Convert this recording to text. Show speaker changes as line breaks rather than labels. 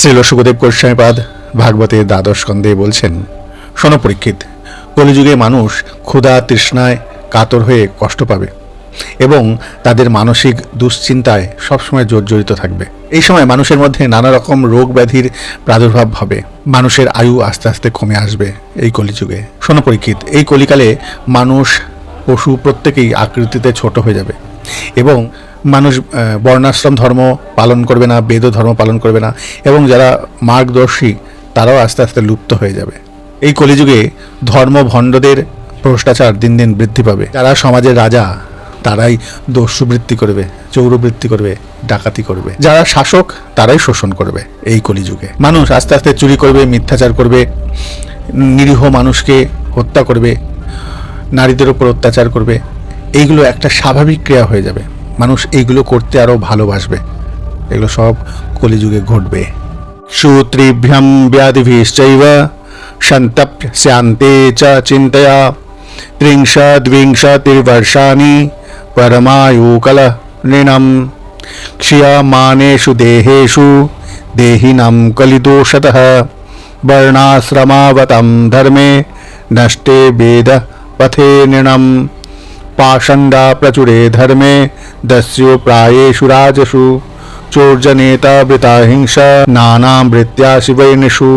শ্রীল সুখদেব গোস্বামীপাদ ভাগবতের দ্বাদশ স্কন্ধে বলছেন, শোনো পরীক্ষিত, কলিযুগে মানুষ ক্ষুধা তৃষ্ণায় কাতর হয়ে কষ্ট পাবে এবং তাদের মানসিক দুশ্চিন্তায় সবসময় জর্জরিত থাকবে। এই সময় মানুষের মধ্যে নানা রকম রোগ ব্যাধির প্রাদুর্ভাব হবে, মানুষের আয়ু আস্তে আস্তে কমে আসবে এই কলিযুগে। শোনো পরীক্ষিত, এই কলিকালে মানুষ পশু প্রত্যেকেই আকৃতিতে ছোট হয়ে যাবে এবং মানুষ বর্ণাশ্রম ধর্ম পালন করবে না, বেদ ধর্ম পালন করবে না এবং যারা মার্গদর্শী তারাও আস্তে আস্তে লুপ্ত হয়ে যাবে। এই কলিযুগে ধর্ম ভণ্ডদের ভ্রষ্টাচার দিন দিন বৃদ্ধি পাবে। যারা সমাজের রাজা তারাই দস্যুবৃত্তি করবে, চৌরবৃত্তি করবে, ডাকাতি করবে। যারা শাসক তারাই শোষণ করবে। এই কলিযুগে মানুষ আস্তে আস্তে চুরি করবে, মিথ্যাচার করবে, নিরীহ মানুষকে হত্যা করবে, নারীদের উপর অত্যাচার করবে। এইগুলো একটা স্বাভাবিক ক্রিয়া হয়ে যাবে। মানুষ এইগুলো করতে আরও ভালোবাসবে। এগুলো সব কলিযুগে ঘটবে। সূত্রিভ্যাম ব্যাধিভিশ্চৈব সন্তপ্য স্যান্তে চ চিন্তয়া ত্রিংশদ্বিংশতির্বর্ষাণি পরমায়ুকল নৃণম ক্ষীয়মানেষু দেহেষু দেহিনাং কলিদোষতঃ বর্ণাশ্রমাবতাং ধর্মে নষ্টে বেদ পথে নৃণম পাষণ্ডা প্রচুরে ধর্মে দস্যু প্রায়েষু রাজসু চোর্জনেতা বৃতা হিংসা নানামৃত্যা শিবৈর্নিষু।